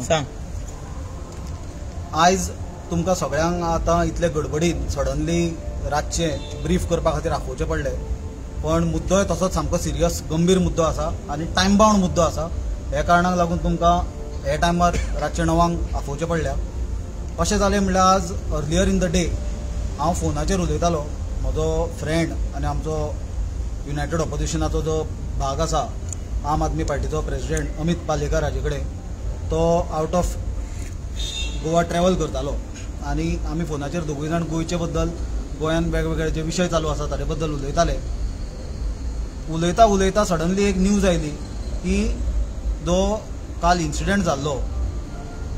सांग. आयज तुमकां सगळ्यांक आतां इतले गडबडीन सडनली रातचे ब्रीफ करपा खातीर आपोवचें पडलें, पण मुद्दोय तसोच सामको सिरियस गंभीर मुद्दो आसा आनी टायम बाउंड मुद्दो आसा. हे कारणाक लागून तुमकां हे टायमार रातचे 9 आपोवचें पडल्या. अशें जालें म्हणल्यार आज अर्लियर इन द डे हांव फोनाचेर उलयतालो. म्हजो फ्रेंड आनी आमचो युनायटेड ऑपोजिशनाचो जो भाग आसा, आम आदमी पार्टीचो प्रेसिडेंट अमित पालेकर हाजे कडेन, तो आवट ऑफ गोवा ट्रॅव्हल करतालो आनी आमी फोनाचेर दोगूय जाण गोंयचे बद्दल, गोंयान वेगवेगळे जे विशय चालू आसा ताचे बद्दल उलयताले. उलयता उलयता सडनली एक न्यूज आयली की जो काल इन्सिडंट जाल्लो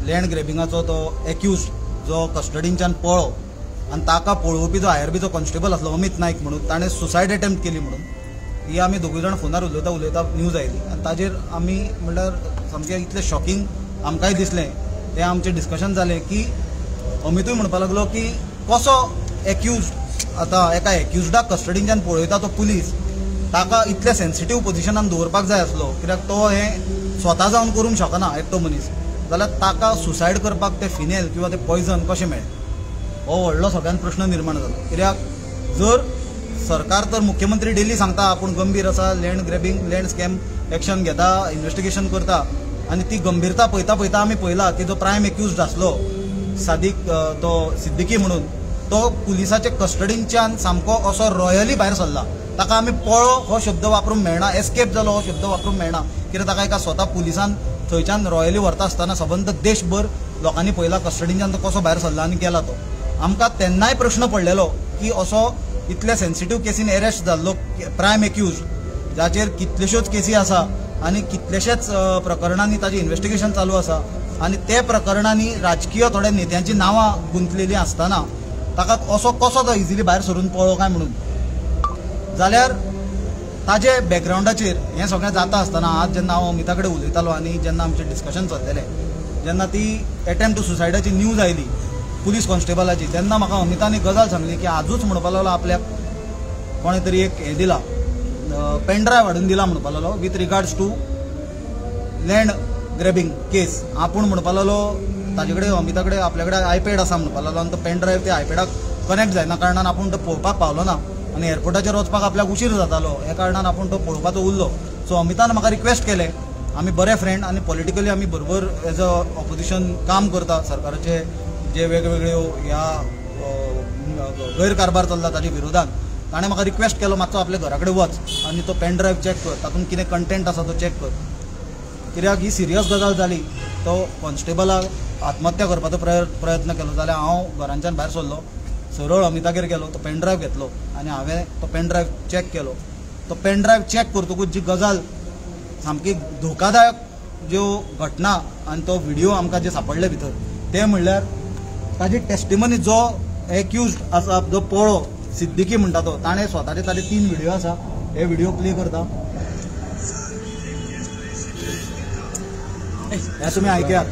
लँड ग्रॅबिंगाचो, तो एक्यूज जो कस्टडींच्यान पळो आनी ताका पळोवपी जो IRBचो कॉन्स्टेबल आसलो अमित नायक म्हणून, ताणें सुसायड अटेम्प्ट केली म्हणून ही आमी दोगूय जाण फोनार उलयता उलयता न्यूज आयली. आनी ताजेर आमी म्हणल्यार सामकें इतलें शॉकिंग आमकांय दिसलें. तें आमचें डिस्कशन जालें की अमितूय म्हणपा लागलो की कसो एक्यूज, आतां एका एक्यूजडाक कस्टडींच्यान पळयता तो पुलीस, ताका इतल्या सेन्सिटीव पोजिशनान दवरपाक जाय आसलो, कित्याक तो हें स्वता जावन करूंक शकना एकटो मनीस, जाल्यार ताका सुसायड करपाक ते फिनेल किंवा ते पॉयझन कशें मेळ्ळें, हो व्हडलो सगळ्यान प्रश्न निर्माण जालो. कित्याक जर सरकार तर मुख्यमंत्री डेली सांगता आपूण गंभीर आसा, land grabbing, land scam action घेता, इन्व्हेस्टिगेशन करता, आनी ती गंभीरता पळयता पळयता आमी पळयला की जो प्रायम एक्यूज्ड आसलो तो सिद्दीकी म्हणून, तो पुलिसाचे कस्टडींच्यान सामको असो रॉयली भायर सरला. ताका आमी पळो हो शब्द वापरूंक मेळना, एस्केप जालो हो शब्द वापरूंक मेळना, कित्याक ताका एका स्वता पुलिसान थंयच्यान रॉयली व्हरता आसतना सबंद देशभर लोकांनी पळयला कस्टडींच्यान तो कसो भायर सरला आनी गेला तो. आमकां तेन्नाय प्रश्न पडलेलो की असो इतल्या सेन्सिटीव केसीन अरेस्ट जाल्लो प्रायम एक्यूज, जाचेर कितल्योश्योच केसी आसा आनी कितलेशेच प्रकरणांनी ताजें इन्व्हेस्टिगेशन चालू आसा, आनी ते प्रकरणांनी राजकीय थोड्या नेत्यांची नांवां गुंतलेलीं आसतना ताका असो कसो तो इजिली भायर सरून पळो काय म्हणून. जाल्यार ताजे बॅकग्रावंडाचेर हें सगळें जाता आसतना आज जेन्ना हांव अमिता कडेन उलयतालो आनी जेन्ना आमचें डिस्कशन चल्लेलें, जेन्ना ती अटेम्प्ट टू सुसायडाची न्यूज आयली पुलीस कॉन्स्टेबलाची, तेन्ना म्हाका अमितानी गजाल सांगली की आजूच म्हणपा लागलो आपल्याक कोणे तरी एक हें दिला, पेनड्रायव्ह हाडून दिला म्हणपा लागलो with regards to land grabbing case. आपूण म्हणपा लागलो ताजे कडेन अमिता कडेन आपल्या कडेन आयपॅड आसा म्हणपा लागलो, आनी तो पेनड्रायव्ह त्या आयपॅडाक कनेक्ट जायना कारणान आपूण तो पळोवपाक पावलो ना आनी एअरपोर्टाचेर वचपाक आपल्याक उशीर जातालो, हे कारणान आपूण तो पळोवपाचो उरलो. सो अमितान म्हाका रिक्वेस्ट केलें, आमी बरे फ्रेंड आनी पॉलिटिकली आमी बरोबर एज अ ऑपोजिशन काम करता, सरकाराचे जे वेगवेगळ्यो ह्या गैरकारबार चल्ला ताचे विरोधात. ताणें म्हाका रिक्वेस्ट केलो मातसो आपल्या घरा कडेन वच आनी तो पेनड्रायव्ह चॅक कर, तातूंत कितें कंटेंट आसा तो चॅक कर, कित्याक ही सिरियस गजाल जाली. तो कॉन्स्टेबलाक आत्महत्या करपाचो प्रयत्न केलो, जाल्यार हांव घरांच्यान भायर सरलो, सरळ अमितागेर गेलो, तो पेनड्रायव्ह घेतलो आनी हांवें तो पेनड्रायव्ह चॅक केलो. तो पेनड्रायव्ह चॅक करतकूच जी गजाल सामकी धोकादायक ज्यो घटना आनी तो व्हिडिओ आमकां जे सापडले भितर, ते म्हणल्यार ताजी टेस्टिमनी जो एक्यूज्ड आसा, जो पळो सिद्दीकी म्हणटा तो, ताणें स्वताचे ताजे 3 व्हिडिओ आसा, हे व्हिडिओ प्ले करता, हे तुमी आयकयात.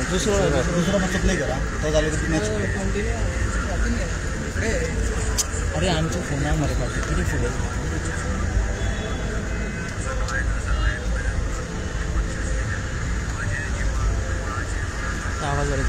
दुसरा मातसो प्ले करा, तो जालो की नेक्स्ट. अरे आमच्या फोनार मरे पावता कितें फुडें आवाज जालो.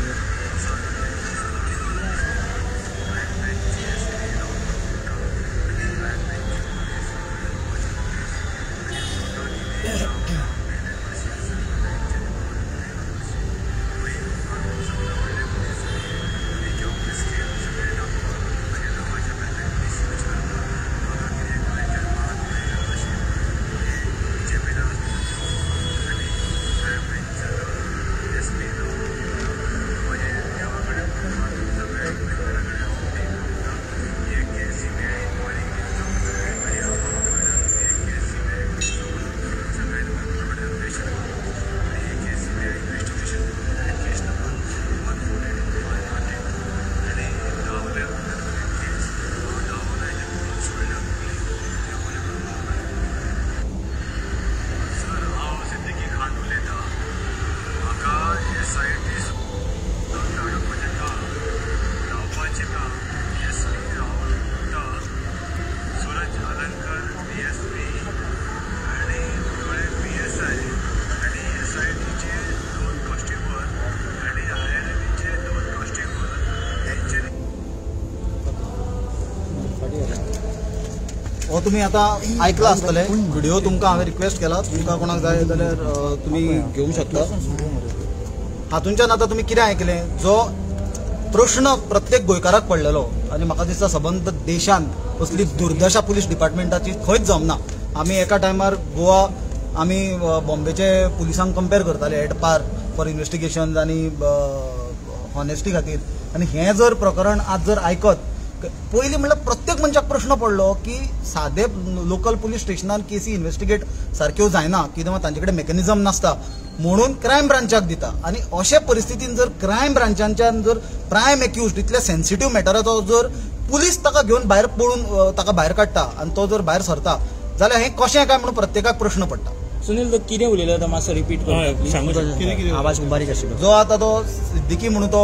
तुम्ही आता ऐकला आसतले व्हिडिओ तुमकां हांवें रिक्वेस्ट केला तुमकां कोणाक जाय जाल्यार तुमी घेवंक शकता हातूंच्यान आतां तुमी कितें आयकलें जो प्रश्न प्रत्येक गोंयकाराक पडलेलो आनी म्हाका दिसता सबंद देशांत असली दुर्दशा पुलीस डिपार्टमेंटाची खंयच जमना आमी एका टायमार गोवा आमी बॉम्बेचे पुलिसांक कंपेर करताले एट पार फॉर इन्व्हेस्टिगेशन आनी हॉनेस्टी खातीर आनी हें जर प्रकरण आज जर आयकत पयलीं म्हणल्यार प्रत्येक मनशाक प्रश्न पडलो की सादे लोकल पुलीस स्टेशनान केसी इन्व्हेस्टिगेट सारक्यो जायना कित्याक तांचे कडेन मेकॅनिझम नासता म्हणून क्रायम ब्रांचाक दिता आनी अशे परिस्थितीन जर क्रायम ब्रांचांच्यान जर प्रायम एक्युज्ड इतल्या सेन्सिटीव मॅटराचो जर पुलीस ताका घेवन भायर पळून ताका भायर काडटा आनी तो जर भायर सरता जाल्यार हें कशें काय म्हणून प्रत्येकाक प्रश्न पडटा सुनील तो कितें उलयलो तो मातसो रिपीट कर आवाज बारीक आशिल्लो जो आता तो सिद्दीकी म्हणून तो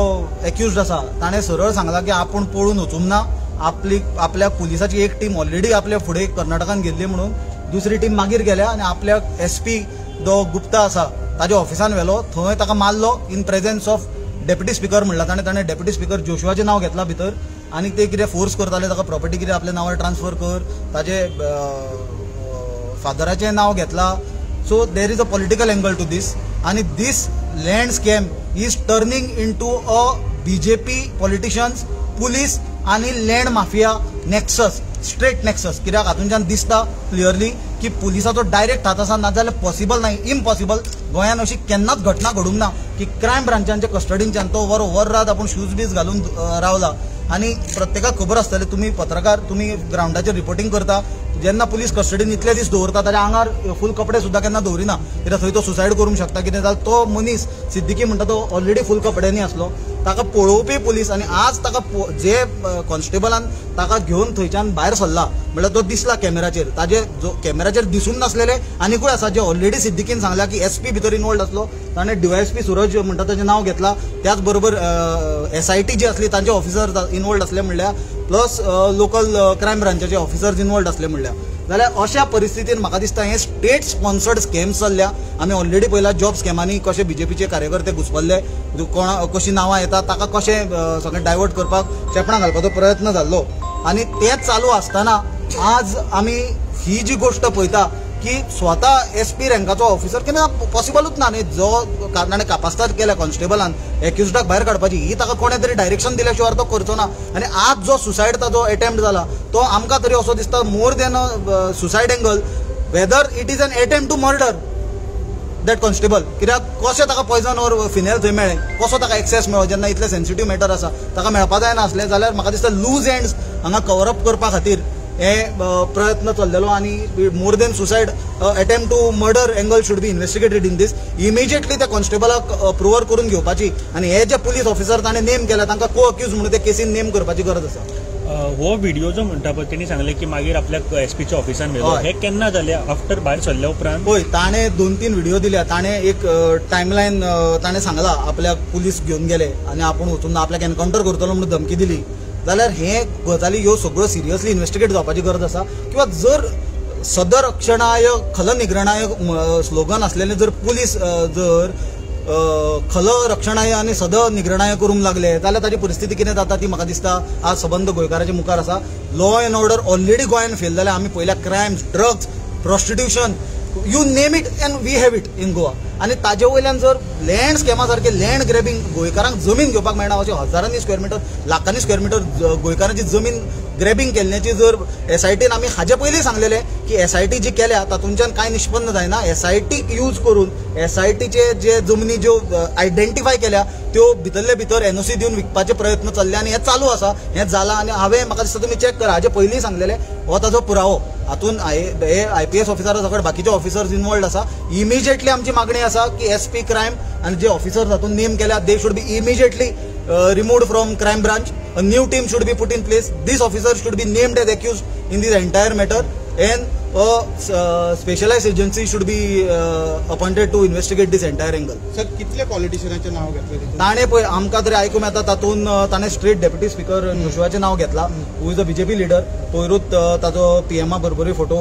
एक्युज्ड आसा ताणें सरळ सांगला की आपूण पळून वचूंक ना आपल्या पुलिसाची एक टीम ऑलरेडी आपल्या फुडें कर्नाटकान गेल्ली म्हणून दुसरी टीम मागीर गेल्या आनी आपल्या SP जो गुप्ता आसा ताज्या ऑफिसान व्हेलो थंय ताका मारलो in presence of deputy speaker म्हणला ताणें डेप्युटी स्पीकर जोशुआचें नांव घेतलां भितर आनी ते कितें फोर्स करताले ताका प्रॉपर्टी कितें आपल्या नांवार ट्रान्सफर कर ताजे फादराचें नांव घेतलां So there is a political angle to this and this land scam is turning into a BJP politicians, police आणि land mafia nexus straight nexus कित्याक हातूंच्यान दिसता क्लियरली की पुलिसाचो डायरेक्ट हात आसा नाजाल्यार पॉसिबल नाही इम्पॉसिबल गोंयान अशी केन्नाच घटना घडूंक ना की क्रायम ब्रांचांच्या कस्टडींच्यान तो वर रात आपण शूज बीज घालून रावला आणि प्रत्येकाक खबर आसतले तुम्ही पत्रकार तुम्ही ग्राउंडाचेर रिपोर्टिंग करता जेन्ना पुलीस कस्टडीन इतले दीस दवरता ताच्या आंगार फूल कपडे सुद्धा केन्ना दवरिना कित्याक थंय तो सुसायड करूंक शकता कितें जाल्यार तो मनीस सिद्दीकी म्हणटा तो ऑलरेडी फूल कपड्यांनी आसलो ताका पळोवपी पुलीस आनी आज ताका जे कॉन्स्टेबलान ताका घेवन थंयच्यान भायर सरला म्हणल्यार तो दिसला कॅमेराचेर ताजे जो कॅमेराचेर दिसून नासलेले आनीकूय आसा जे ऑलरेडी सिद्दीकीन सांगला की SP भितर इनवॉल्ड आसलो ताणें DYSP सूरज म्हणटा ताचें नांव घेतला त्याच बरोबर SIT जी आसली तांचे ऑफिसर इनवॉल्ड आसले म्हणल्यार प्लस लोकल क्रायम ब्रांचाचे ऑफिसर्स इनवॉल्ड आसले म्हणल्यार जाल्यार अशा परिस्थितीन म्हाका दिसता हे स्टेट स्पॉन्सर्ड स्कॅम्स चल्ल्या आमी ऑलरेडी पळयला जॉब स्कॅमांनी कशे BJPचे कार्यकर्ते घुसपल्ले कशी नांवां येता ताका कशें सगळें डायवर्ट करपाक चेपणां घालपाचो प्रयत्न जाल्लो आनी तेंच चालू आसतना आज आमी ही जी गोष्ट पळयता की स्वता SP रँकाचो ऑफिसर कित्याक पॉसिबलूच ना न्ही जो ताणें कापास्ताद केल्या कॉन्स्टेबलान एक्युज्डाक भायर काडपाची ही ताका कोणें तरी डायरेक्शन दिल्या शिवाय तो करचो ना आनी आज जो सुसायड ताजो अटेम्प्ट जाला तो आमकां तरी असो दिसता more than a suicide angle whether it is an attempt to murder that constable कित्याक कशें ताका पॉयझन ऑर फिनेल थंय मेळ्ळें कसो ताका एक्सेस मेळ्ळो जेन्ना इतलें सेन्सिटीव मॅटर आसा ताका मेळपा जाय नासलें जाल्यार म्हाका दिसता लूज एंड्स हांगा कवर अप करपा खातीर हे प्रयत्न चल्लेलो आनी more than suicide attempt to murder angle should be investigated in this immediately त्या कॉन्स्टेबलाक प्रुवर करून घेवपाची आनी हे जे पुलीस ऑफिसर ताणें नेम केला तांकां को अक्यूज म्हणून ते केसीन नेम करपाची गरज आसा हो व्हिडिओ जो म्हणटा पळय तेणी सांगलें की मागीर आपल्या SPच्या ऑफिसान व्हेलो हे केन्ना जालें आफ्टर भायर सरल्या उपरांत पळय ताणें 2-3 व्हिडिओ दिल्या ताणें एक टायमलायन ताणें सांगला आपल्याक पुलीस घेवन गेले आनी आपूण वचून आपल्याक एनकावंटर करतलो म्हणून धमकी दिली जाल्यार हे गजाली ह्यो सगळ्यो सिरियसली इन्व्हेस्टिगेट जावपाची गरज आसा किंवा जर सदरक्षणाय खलनिग्रहणाय स्लोगन आसलेले जर पुलीस जर खल रक्षणाय आनी सद निग्रणाय करूंक लागले जाल्यार ताची परिस्थिती कितें जाता ती म्हाका दिसता आज सबंद गोंयकाराच्या मुखार आसा लॉ एंड ऑर्डर ऑलरेडी गोंयान फेल जाल्यार आमी पयल्या crimes drugs prostitution you name it and we have it in Goa आनी ताजे वयल्यान जर लँड स्कॅमा सारखे लँड ग्रॅबिंग गोंयकारांक जमीन घेवपाक मेळना अशें हजारांनी स्क्वेअर मिटर लाखांनी स्क्वेअर मिटर गोंयकारांची जमीन ग्रॅबिंग केल्ल्याची जर SITन आमी हाजे पयलीं सांगलेले की SIT जी केल्या तातूंच्यान कांय निष्पन्न जायना SIT यूज करून SITचे जे जमनी ज्यो आयडेंटिफाय केल्या त्यो भितरले भितर NOC दिवन विकपाचे प्रयत्न चल्ले आनी हे चालू आसा हें जालां आनी हांवें म्हाका दिसता तुमी चॅक करा हाजे पयलीं सांगलेले हो ताजो पुरावो हातून हे IPS ऑफिसरा सकट बाकीचे ऑफिसर्स इनवॉल्ड आसा इमिजिएटली आमची मागणी आसा की SP क्रायम आनी जे ऑफिसर्स हातून नेम केल्या they should be immediately removed from crime branch. A new team should be put in place. These officers should be named as accused in this entire matter, and a specialized agency should be appointed to investigate this entire angle. Sir कितले पॉलिटिशियनाचे नाव घेतले ताणें पळय आमकां तरी आयकूंक येता तातूंत ताणें स्ट्रेट डेप्युटी स्पीकर जोशुआचें नांव घेतलां who is a BJP leader पयरूच ताजो PMA बरोबरूय फोटो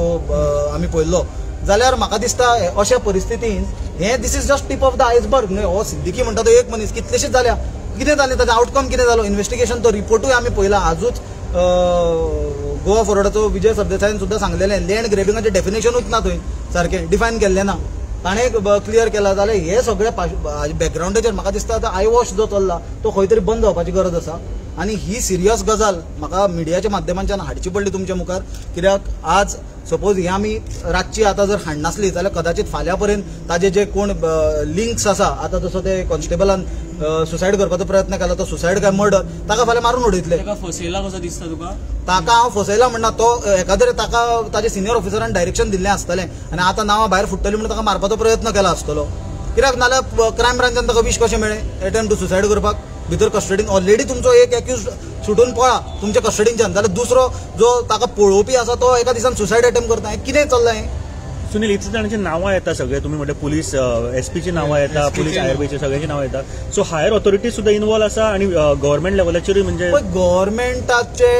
आमी पळयल्लो जाल्यार म्हाका दिसता अशा परिस्थितीन हे this is just tip of the iceberg न्हय हो सिद्दीकी म्हणटा तो एक मनीस कितलेशेच जाल्या कितें जालें ताचें आउटकम कितें जालो इन्व्हेस्टिगेशन तो रिपोर्टूय आमी पळयला आजूच गोवा फॉरवर्डाचो विजय सरदेसाईन सुद्दां सांगलेलें लँड ग्रेबिंगाचें डेफिनेशनूच ना थंय सारकें डिफायन केल्लें ना. ताणें क्लियर केला जाल्यार हे सगळे बॅकग्रावंडाचेर म्हाका दिसता आतां आय वॉश जो चल्ला तो खंय तरी बंद जावपाची गरज आसा. आनी ही सिरियस गजाल म्हाका मिडियाच्या माध्यमांच्यान हाडची पडली तुमच्या मुखार, कित्याक आज सपोज हे आमी रातची आतां जर हाडनासली जाल्यार कदाचित फाल्यां पर्यंत ताजे जे कोण लिंक्स आसा, आतां जसो ते कॉन्स्टेबलान सुसायड करपाचो प्रयत्न केला तो सुसायड काय मर्डर, ताका फाल्यां मारून उडयतले. फसयला कसो दिसता तुका? ताका हांव फसयला म्हणना, तो एखादे ताका ताजे सिनियर ऑफिसरान डायरेक्शन दिल्लें आसतलें आनी आतां नांवां भायर फुट्टली म्हणून ताका मारपाचो प्रयत्न केला आसतलो. कित्याक नाल्यार क्रायम ब्रांचान ताका विश कशें मेळ्ळें अटेम्प्ट टू सुसायड करपाक? भितर कस्टडीन ऑलरेडी तुमचो एक एक्यूज सुटून पळा तुमच्या कस्टडींच्यान, जाल्यार दुसरो जो ताका पळोवपी आसा तो एका दिसान सुसायड अटेम्प्ट करता. हें कितें चल्लां हें? सुनील, इतले जाणांची नांवां येता सगळे, तुम्ही म्हणटा पुलीस एसपीची नांवां येता, पुलीस आयआरबीची सगळ्यांची नांवां येता. सो हायर ऑथॉरिटीज सुद्दां इन्वॉल्व आसा आणि गव्हर्नमेंट लेवलाचेरूय म्हणजे गव्हर्नमेंटाचे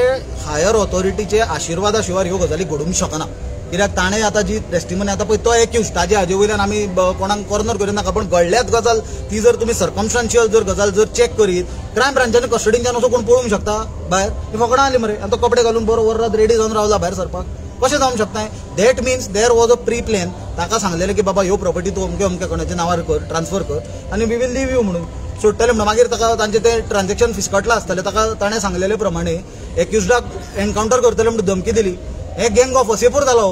हायर ऑथॉरिटीचे आशिर्वादा शिवाय ह्यो गजाली घडूंक शकना. कित्याक ताणें आतां जी टेस्टिमनी आतां पळय तो एक्यूज ताजे हाजे वयल्यान आमी कोणाक कॉर्नर करूं नाका, पण घडल्याच गजाल ती जर तुमी सर्कमस्टान्शियल जर गजाल जर चॅक करीत, क्रायम ब्रांचानी कस्टडींच्यान असो कोण पळोवंक शकता भायर? ती फकाणां आली मरे, आनी तो कपडे घालून बरो वरात रेडी जावन रावला भायर सरपाक, कशें जावंक शकता? That mince there was a pre plan. ताका सांगलेलें की बाबा ह्यो प्रॉपर्टी तूं अमके अमके कोणाच्या नांवार कर, ट्रान्सफर कर आनी वी वील लीव यू म्हणून सोडटले म्हणून. मागीर ताका तांचें तें ट्रान्झॅक्शन फिसकटलां आसतलें, ताका ताणें सांगलेले प्रमाणे एक्युज्डाक एनकावंटर करतले म्हणून धमकी दिली. हे गँग ऑफ वसेपूर जालो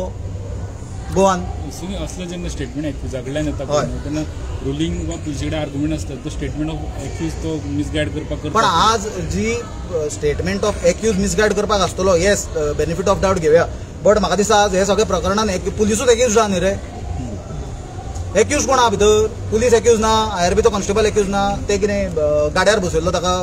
गोवान. असलं जेन्ना स्टेटमेंट एक्युजा कडल्यान येता तेन्ना रुलींग वा पुलिसे कडेन आर्ग्युमेंट आसता तो स्टेटमेंट ऑफ एक्यूज तो मिसगायड करपाक. पण आज जी स्टेटमेंट ऑफ एक्यूज मिसगायड करपाक आसतलो, येस बेनिफीट ऑफ डाउट घेवया, बट म्हाका दिसता आज हे सगळे प्रकरणान पुलिसूच एक्यूज आहा न्ही रे. एक्यूज कोण आहा भितर? पुलीस एक्यूज ना, आयआरबीचो कॉन्स्टेबल एक्यूज ना, ते कितें गाड्यार बसयल्लो ताका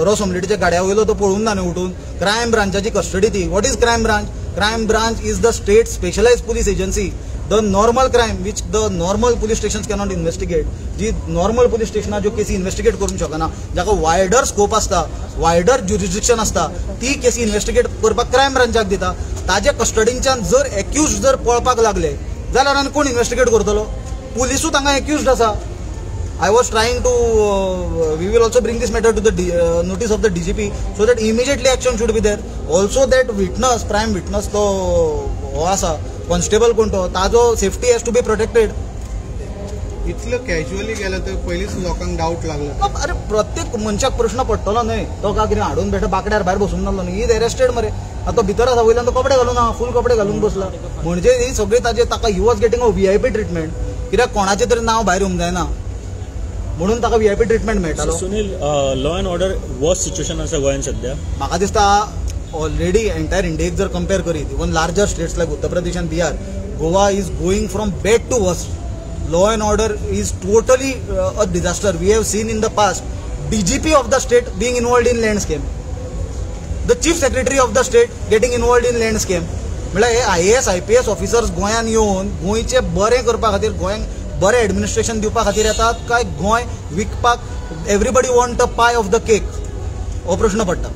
रॉस ऑमलेटीच्या गाड्या वयलो तो पळोवन ना न्ही उठून. क्रायम ब्रांचाची कस्टडी ती. What is crime branch? Crime branch is the state specialized police agency. The normal crime which the normal police stations cannot investigate, ji normal police स्टेशनां ज्यो केसी इन्व्हेस्टिगेट करूंक शकना, जाका वायडर स्कोप आसता, वायडर ज्युरिडिक्शन आसता, ती केसी investigate करपाक crime ब्रांचाक दिता. ताजे कस्टडींच्यान जर एक्यूज जर पळपाक लागले जाल्यार आनी कोण इन्व्हेस्टिगेट करतलो? पुलिसूच हांगा एक्यूज्ड आसा. I was trying to, we will also bring this matter to the notice of the DGP so that immediately action should be there. Also that witness, prime witness तो हो आसा, कॉन्स्टेबल कोण तो, ताजो safety has to be protected. इतलं casually गेलं तर पयलींच लोकांक डाऊट लागलो. अरे प्रत्येक मनशाक प्रश्न पडटलो न्हय, तो का कितें हाडून बेटा बाकड्यार भायर बसून नासलो न्ही, इज एरेस्टेड मरे. आतां तो भितर आसा, वयल्यान तो कपडे घालून आहा, फूल कपडे घालून बसला. म्हणजे ही सगळी ताजे ताका he was getting a VIP treatment. कित्याक कोणाचें तरी नांव भायर येवंक जायना म्हणून ताका VIP ट्रिटमेंट मेळटालो. Sunil, law and order worst situation आसा गोंयांत सध्या? म्हाका दिसता ऑलरेडी एंटायर इंडियेक जर कंपेर करीत, even larger states like Uttar Pradesh आनी Bihar, Goa is going from bad to worse. Law and order is totally a disaster. We have seen in the past DGP of the state being involved in land scam, the chief secretary of the state getting involved in land scam. म्हळ्यार हे IAS IPS officers गोंयान येवन गोंयचे बरें करपा खातीर, गोंयांक बरें एडमिनिस्ट्रेशन दिवपा खातीर येतात काय गोंय विकपाक? Everybody want a pi of the cake, हो प्रश्न पडटा.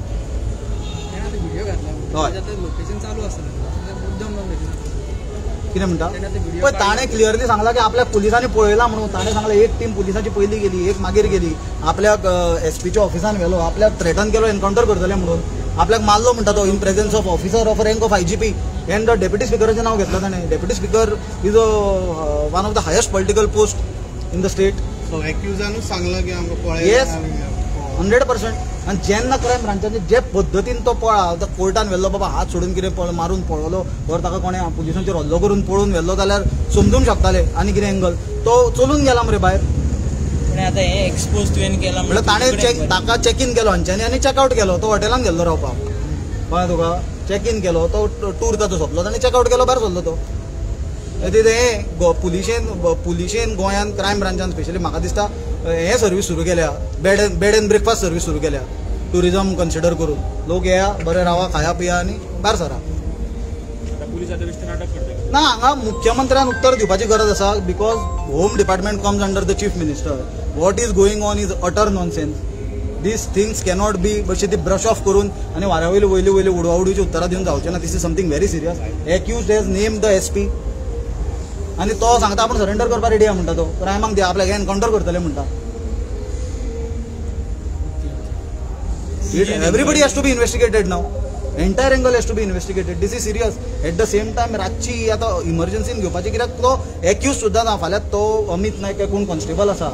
कितें म्हणटा पळय, ताणें क्लियरली सांगला की आपल्याक पुलिसांनी पळयला म्हणून. ताणें सांगलें एक टीम पुलिसाची पयलीं गेली, एक मागीर गेली, आपल्याक SPच्या ऑफिसान व्हेलो, आपल्याक थ्रेटन केलो एनकावंटर करतले म्हणून, आपल्याक मारलो म्हणटा तो in presence of officer of rank of IGP. And deputy स्पीकराचें नांव घेतलं ताणें. Deputy speaker is one of the highest political post in the state. एक्युजानूच सांगला की आमकां पळय. येस, 100%. आनी जेन्ना क्रायम ब्रांचाचे जे पद्दतीन तो पळा कोर्टान व्हेल्लो, बाबा हात सोडून कितें मारून पळयलो, वर ताका कोणें पुलिसांचेर हल्लो करून पळोवन व्हेल्लो जाल्यार समजूंक शकताले आनी कितें एंगल. तो चलून गेला मरे भायर. पण आता हे एक्सपोज तुवें केला म्हणल्यार ताणें ताका चॅक इन केलो हांच्यानी आनी चॅकआउट केलो. तो हॉटेलान गेल्लो रावपाक, कळ्ळें तुका? चॅक इन केलो, तो टूर ताचो सोंपलो आनी चॅकआउट केलो, भायर सरलो तो. पुलिशेन गोंयान क्रायम ब्रांचान स्पेशली म्हाका दिसता हे सर्वीस सुरू केल्या, बेड एंड ब्रेकफास्ट सर्वीस सुरू केल्या, टुरिजम कन्सिडर करून. लोक येया, बरें रावा, खाया पिया आनी भायर सरा. ना, हांगा मुख्यमंत्र्यान उत्तर दिवपाची गरज आसा, because home department comes under the chief minister. What is going on is utter nonsense. These things cannot be अशी ती ब्रश ऑफ करून आनी वाऱ्या वयली वयली वयली उडवाउडीची उत्तरां दिवन जावचें ना. This is something very serious. Accused has name the SP आनी तो सांगता आपूण सरेंडर करपाक रेडी आहा म्हणटा. तो क्रायमाक दिया, आपल्याक एनकावंटर करतले म्हणटा. Everybody has to be investigated नाव. Entire angle has to be investigated. This is serious. At the same time रातची आतां इमर्जन्सीन घेवपाची, कित्याक तो एक्यूज सुद्दां ना. फाल्यां तो अमित नायक कोण कॉन्स्टेबल आसा,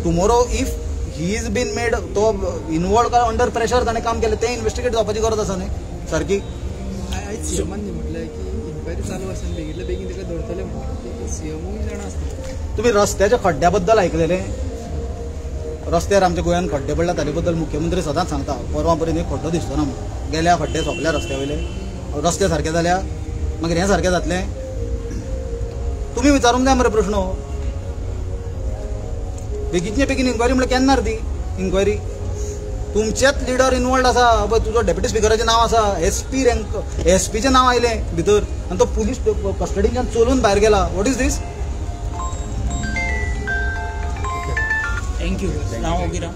tomorrow if he is been made, तो इनवॉल्व काय अंडर प्रेशर ताणें काम केलें, तें इन्व्हेस्टिगेट जावपाची गरज आसा न्ही सारकी. आयज सीएमान म्हटलें की इन्क्वायरी चालू आसा, बेगितल्या बेगीन ताका धरतले म्हणून सीएमूय जाणा आसता. तुम्ही रस्त्याच्या खड्ड्या बद्दल आयकलेलें? रस्त्यार आमच्या गोंयांत खड्डे पडला, ताचे बद्दल मुख्यमंत्री सदांच सांगता परवां पर्यंत एक खड्डो दिसतो ना म्हणून. गेल्या खड्डे सोंपल्या रस्त्या वयले, रस्ते सारके जाल्या, मागीर हें सारकें जातलें? तुमी विचारूंक जाय मरे प्रश्न. बेगीनचे बेगीन इन्क्वायरी म्हणजे केन्ना ती इन्क्वायरी? तुमचेच लिडर इनवॉल्ड आसा पळय, तुजो डेप्युटी स्पिकराचें नांव आसा, एसपी रँक, एसपीचें नांव आयलें भितर, आनी तो पुलीस कस्टडींतल्यान चलून भायर गेला. What is this? थँक्यू. नांव ओगिरा.